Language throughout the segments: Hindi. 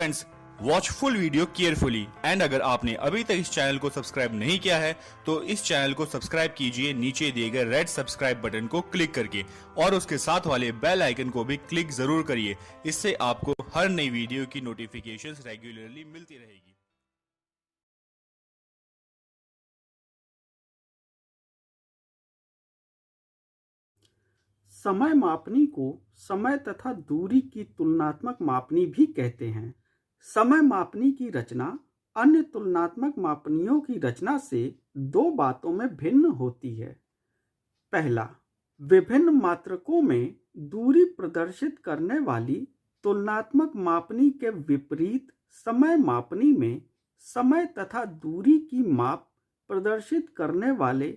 Friends, watch full video carefully and अगर आपने अभी तक इस चैनल को सब्सक्राइब नहीं किया है तो इस चैनल को सब्सक्राइब कीजिए नीचे दिए गए रेड सब्सक्राइब बटन को क्लिक करके और उसके साथ वाले बेल आइकन को भी क्लिक जरूर करिए। इससे आपको हर नई वीडियो की नोटिफिकेशंस रेगुलरली मिलती रहेगी। समय मापनी को समय तथा दूरी की तुलनात्मक मापनी भी कहते हैं। समय मापनी की रचना अन्य तुलनात्मक मापनियों की रचना से दो बातों में भिन्न होती है। पहला, विभिन्न मात्रकों में दूरी प्रदर्शित करने वाली तुलनात्मक मापनी के विपरीत समय मापनी में समय तथा दूरी की माप प्रदर्शित करने वाले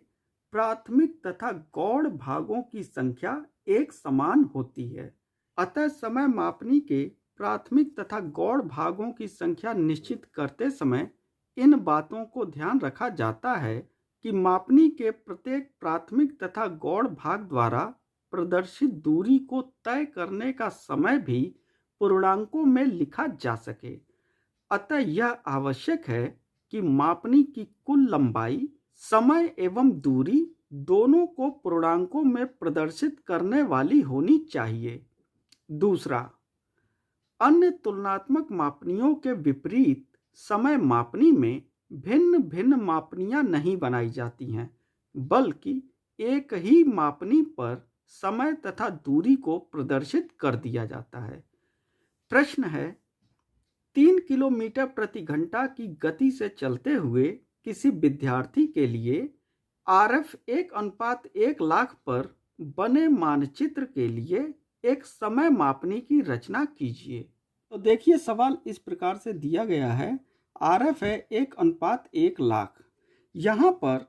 प्राथमिक तथा गौण भागों की संख्या एक समान होती है। अतः समय मापनी के प्राथमिक तथा गौण भागों की संख्या निश्चित करते समय इन बातों को ध्यान रखा जाता है कि मापनी के प्रत्येक प्राथमिक तथा गौण भाग द्वारा प्रदर्शित दूरी को तय करने का समय भी पूर्णांकों में लिखा जा सके। अतः यह आवश्यक है कि मापनी की कुल लंबाई, समय एवं दूरी दोनों को पूर्णांकों में प्रदर्शित करने वाली होनी चाहिए। दूसरा, अन्य तुलनात्मक मापनियों के विपरीत समय मापनी में भिन्न भिन्न मापनियां नहीं बनाई जाती हैं, बल्कि एक ही मापनी पर समय तथा दूरी को प्रदर्शित कर दिया जाता है। प्रश्न है, 3 किलोमीटर प्रति घंटा की गति से चलते हुए किसी विद्यार्थी के लिए RF 1:1 लाख पर बने मानचित्र के लिए एक समय मापनी की रचना कीजिए। तो देखिए, सवाल इस प्रकार से दिया गया है। RF है 1:1 लाख। यहाँ पर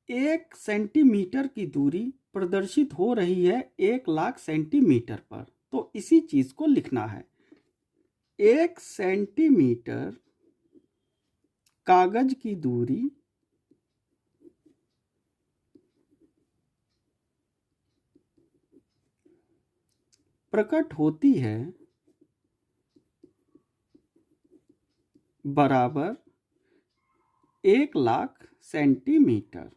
1 सेंटीमीटर की दूरी प्रदर्शित हो रही है 1 लाख सेंटीमीटर पर। तो इसी चीज को लिखना है। 1 सेंटीमीटर कागज की दूरी प्रकट होती है बराबर 1 लाख सेंटीमीटर।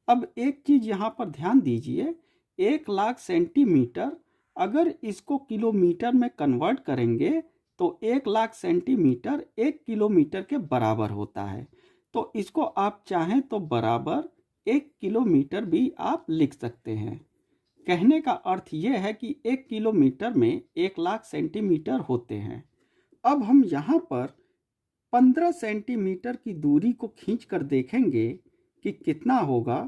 अब एक चीज यहां पर ध्यान दीजिए, 1 लाख सेंटीमीटर अगर इसको किलोमीटर में कन्वर्ट करेंगे तो 1 लाख सेंटीमीटर 1 किलोमीटर के बराबर होता है। तो इसको आप चाहें तो बराबर 1 किलोमीटर भी आप लिख सकते हैं। कहने का अर्थ यह है कि 1 किलोमीटर में 1 लाख सेंटीमीटर होते हैं। अब हम यहाँ पर 15 सेंटीमीटर की दूरी को खींचकर देखेंगे कि कितना होगा।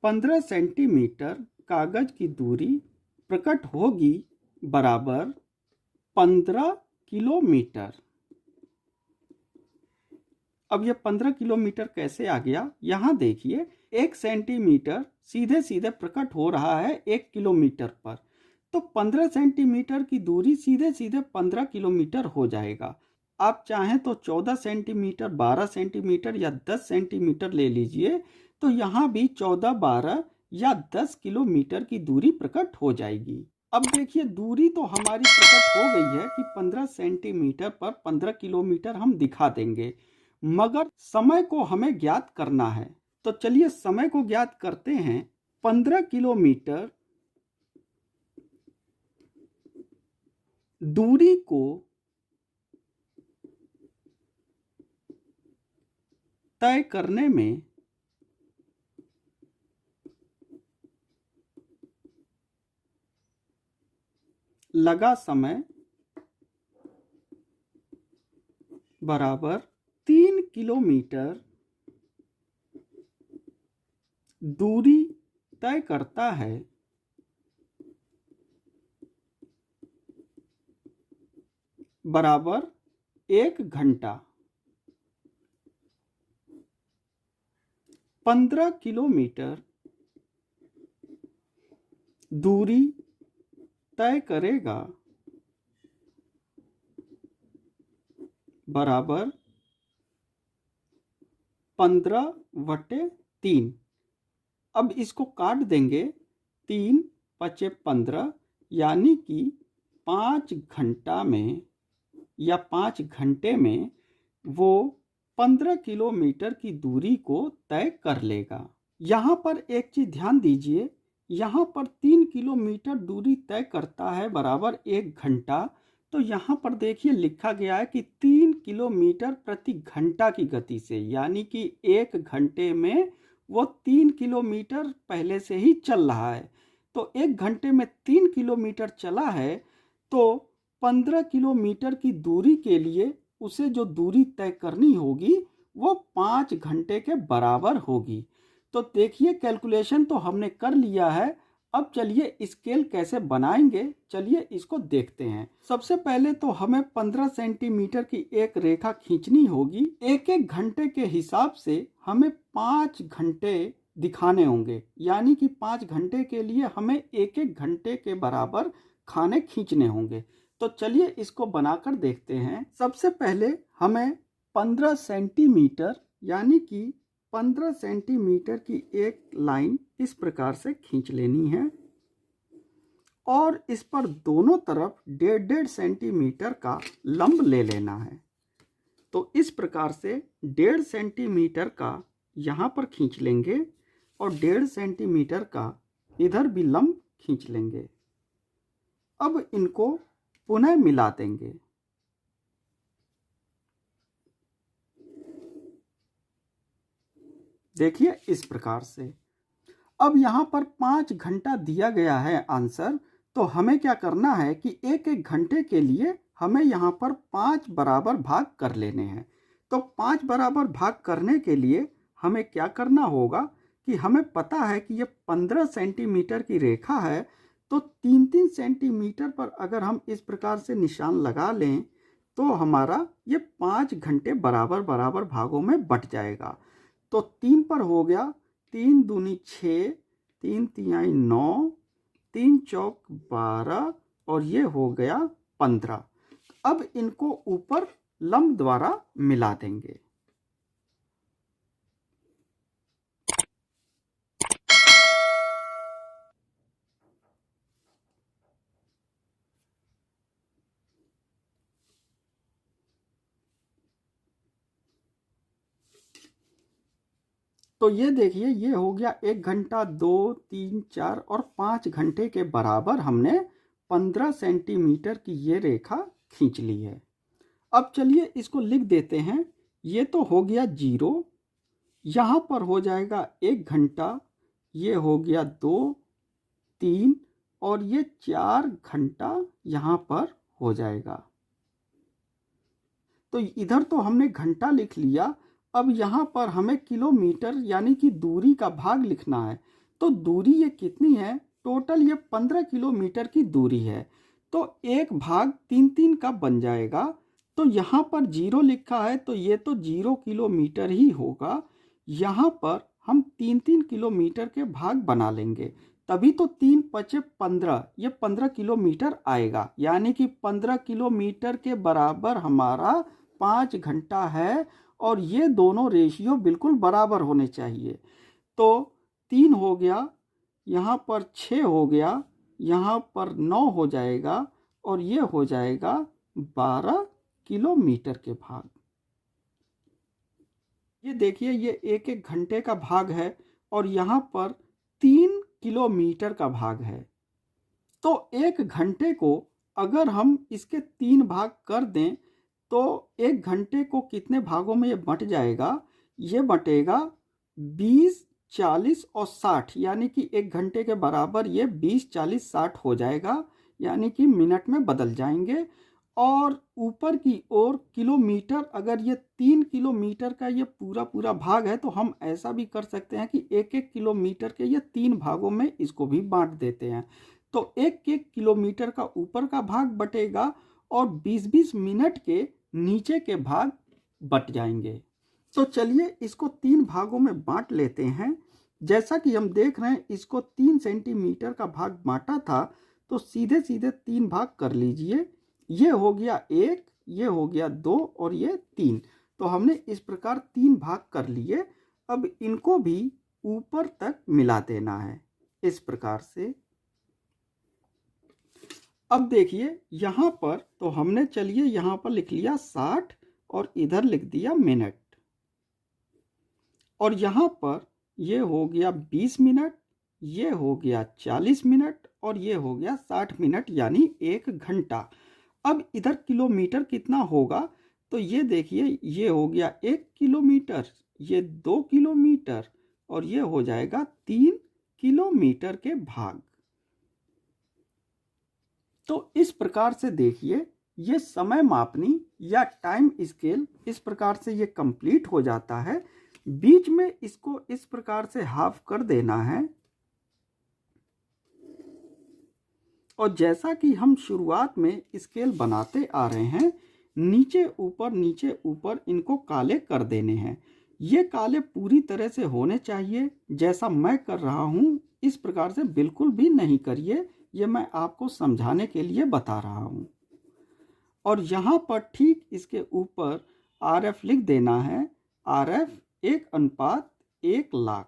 15 सेंटीमीटर कागज की दूरी प्रकट होगी बराबर 15 किलोमीटर। अब यह 15 किलोमीटर कैसे आ गया? यहाँ देखिए, 1 सेंटीमीटर सीधे सीधे प्रकट हो रहा है 1 किलोमीटर पर, तो 15 सेंटीमीटर की दूरी सीधे सीधे 15 किलोमीटर हो जाएगा। आप चाहें तो 14 सेंटीमीटर, 12 सेंटीमीटर या 10 सेंटीमीटर ले लीजिए, तो यहाँ भी 14, 12 या 10 किलोमीटर की दूरी प्रकट हो जाएगी। अब देखिए, दूरी तो हमारी प्रकट हो गई है कि 15 सेंटीमीटर पर 15 किलोमीटर हम दिखा देंगे, मगर समय को हमें ज्ञात करना है। तो चलिए समय को ज्ञात करते हैं। 15 किलोमीटर दूरी को तय करने में लगा समय बराबर 3 किलोमीटर दूरी तय करता है बराबर 1 घंटा। 15 किलोमीटर दूरी तय करेगा बराबर 15/3। अब इसको काट देंगे, 3 × 5 = 15, यानी कि 5 घंटा में या 5 घंटे में वो 15 किलोमीटर की दूरी को तय कर लेगा। यहाँ पर एक चीज ध्यान दीजिए, यहाँ पर 3 किलोमीटर दूरी तय करता है बराबर 1 घंटा। तो यहाँ पर देखिए लिखा गया है कि 3 किलोमीटर प्रति घंटा की गति से, यानी कि 1 घंटे में वो 3 किलोमीटर पहले से ही चल रहा है। तो 1 घंटे में 3 किलोमीटर चला है तो 15 किलोमीटर की दूरी के लिए उसे जो दूरी तय करनी होगी वो 5 घंटे के बराबर होगी। तो देखिए कैलकुलेशन तो हमने कर लिया है। अब चलिए स्केल कैसे बनाएंगे, चलिए इसको देखते हैं। सबसे पहले तो हमें 15 सेंटीमीटर की एक रेखा खींचनी होगी। एक एक घंटे के हिसाब से हमें 5 घंटे दिखाने होंगे, यानी कि 5 घंटे के लिए हमें एक एक घंटे के बराबर खाने खींचने होंगे। तो चलिए इसको बनाकर देखते हैं। सबसे पहले हमें 15 सेंटीमीटर यानी कि 15 सेंटीमीटर की एक लाइन इस प्रकार से खींच लेनी है और इस पर दोनों तरफ 1.5 सेंटीमीटर का लंब ले लेना है। तो इस प्रकार से 1.5 सेंटीमीटर का यहाँ पर खींच लेंगे और 1.5 सेंटीमीटर का इधर भी लंब खींच लेंगे। अब इनको पुनः मिला देंगे। देखिए इस प्रकार से। अब यहाँ पर 5 घंटा दिया गया है आंसर। तो हमें क्या करना है कि एक एक घंटे के लिए हमें यहाँ पर 5 बराबर भाग कर लेने हैं। तो 5 बराबर भाग करने के लिए हमें क्या करना होगा कि हमें पता है कि ये 15 सेंटीमीटर की रेखा है। तो 3-3 सेंटीमीटर पर अगर हम इस प्रकार से निशान लगा लें तो हमारा ये 5 घंटे बराबर बराबर भागों में बंट जाएगा। तो 3 पर हो गया 3 दूनी 6, 3 तिहाई 9, 3 चौक 12 और ये हो गया 15। अब इनको ऊपर लंब द्वारा मिला देंगे। तो ये देखिए ये हो गया 1 घंटा, 2, 3, 4 और 5 घंटे के बराबर हमने 15 सेंटीमीटर की ये रेखा खींच ली है। अब चलिए इसको लिख देते हैं। ये तो हो गया 0, यहाँ पर हो जाएगा 1 घंटा, ये हो गया 2, 3 और ये 4 घंटा यहाँ पर हो जाएगा। तो इधर तो हमने घंटा लिख लिया। अब यहाँ पर हमें किलोमीटर यानी कि दूरी का भाग लिखना है। तो दूरी ये कितनी है, टोटल ये 15 किलोमीटर की दूरी है। तो 1 भाग 3-3 का बन जाएगा। तो यहाँ पर 0 लिखा है तो ये तो 0 किलोमीटर ही होगा। यहाँ पर हम 3-3 किलोमीटर के भाग बना लेंगे, तभी तो 3 पचे 15, ये 15 किलोमीटर आएगा। यानी कि 15 किलोमीटर के बराबर हमारा 5 घंटा है और ये दोनों रेशियो बिल्कुल बराबर होने चाहिए। तो 3 हो गया, यहाँ पर 6 हो गया, यहाँ पर 9 हो जाएगा और ये हो जाएगा 12 किलोमीटर के भाग। ये देखिए ये एक एक घंटे का भाग है और यहाँ पर 3 किलोमीटर का भाग है। तो 1 घंटे को अगर हम इसके 3 भाग कर दें तो 1 घंटे को कितने भागों में ये बंट जाएगा, ये बटेगा 20, 40 और 60, यानी कि 1 घंटे के बराबर ये 20, 40, 60 हो जाएगा, यानी कि मिनट में बदल जाएंगे। और ऊपर की ओर किलोमीटर, अगर ये 3 किलोमीटर का ये पूरा पूरा भाग है तो हम ऐसा भी कर सकते हैं कि 1-1 किलोमीटर के ये 3 भागों में इसको भी बांट देते हैं। तो 1-1 किलोमीटर का ऊपर का भाग बटेगा और 20-20 मिनट के नीचे के भाग बट जाएंगे। तो चलिए इसको 3 भागों में बांट लेते हैं। जैसा कि हम देख रहे हैं इसको 3 सेंटीमीटर का भाग बांटा था, तो सीधे सीधे 3 भाग कर लीजिए। ये हो गया 1, ये हो गया 2 और ये 3। तो हमने इस प्रकार 3 भाग कर लिए। अब इनको भी ऊपर तक मिला देना है इस प्रकार से। अब देखिए यहाँ पर तो हमने चलिए यहाँ पर लिख लिया 60 और इधर लिख दिया मिनट, और यहाँ पर ये हो गया 20 मिनट, ये हो गया 40 मिनट और ये हो गया 60 मिनट यानी 1 घंटा। अब इधर किलोमीटर कितना होगा, तो ये देखिए ये हो गया 1 किलोमीटर, ये 2 किलोमीटर और ये हो जाएगा 3 किलोमीटर के भाग। तो इस प्रकार से देखिए ये समय मापनी या टाइम स्केल इस प्रकार से ये कंप्लीट हो जाता है। बीच में इसको इस प्रकार से हाफ कर देना है, और जैसा कि हम शुरुआत में स्केल बनाते आ रहे हैं, नीचे ऊपर इनको काले कर देने हैं। ये काले पूरी तरह से होने चाहिए, जैसा मैं कर रहा हूँ इस प्रकार से बिल्कुल भी नहीं करिए, ये मैं आपको समझाने के लिए बता रहा हूँ। और यहाँ पर ठीक इसके ऊपर RF लिख देना है, RF 1:1,00,000।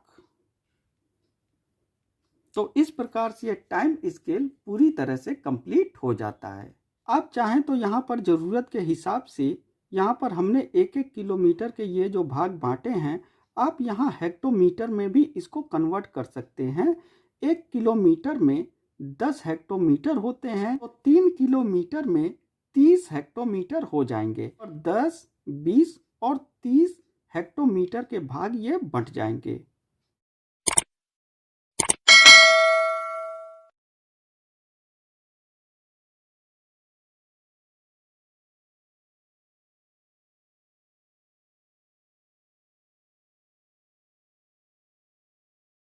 तो इस प्रकार से टाइम स्केल पूरी तरह से कंप्लीट हो जाता है। आप चाहें तो यहाँ पर ज़रूरत के हिसाब से यहाँ पर हमने 1-1 किलोमीटर के ये जो भाग बांटे हैं, आप यहाँ हेक्टोमीटर में भी इसको कन्वर्ट कर सकते हैं। 1 किलोमीटर में 10 हेक्टोमीटर होते हैं, तो 3 किलोमीटर में 30 हेक्टोमीटर हो जाएंगे और 10, 20 और 30 हेक्टोमीटर के भाग ये बंट जाएंगे।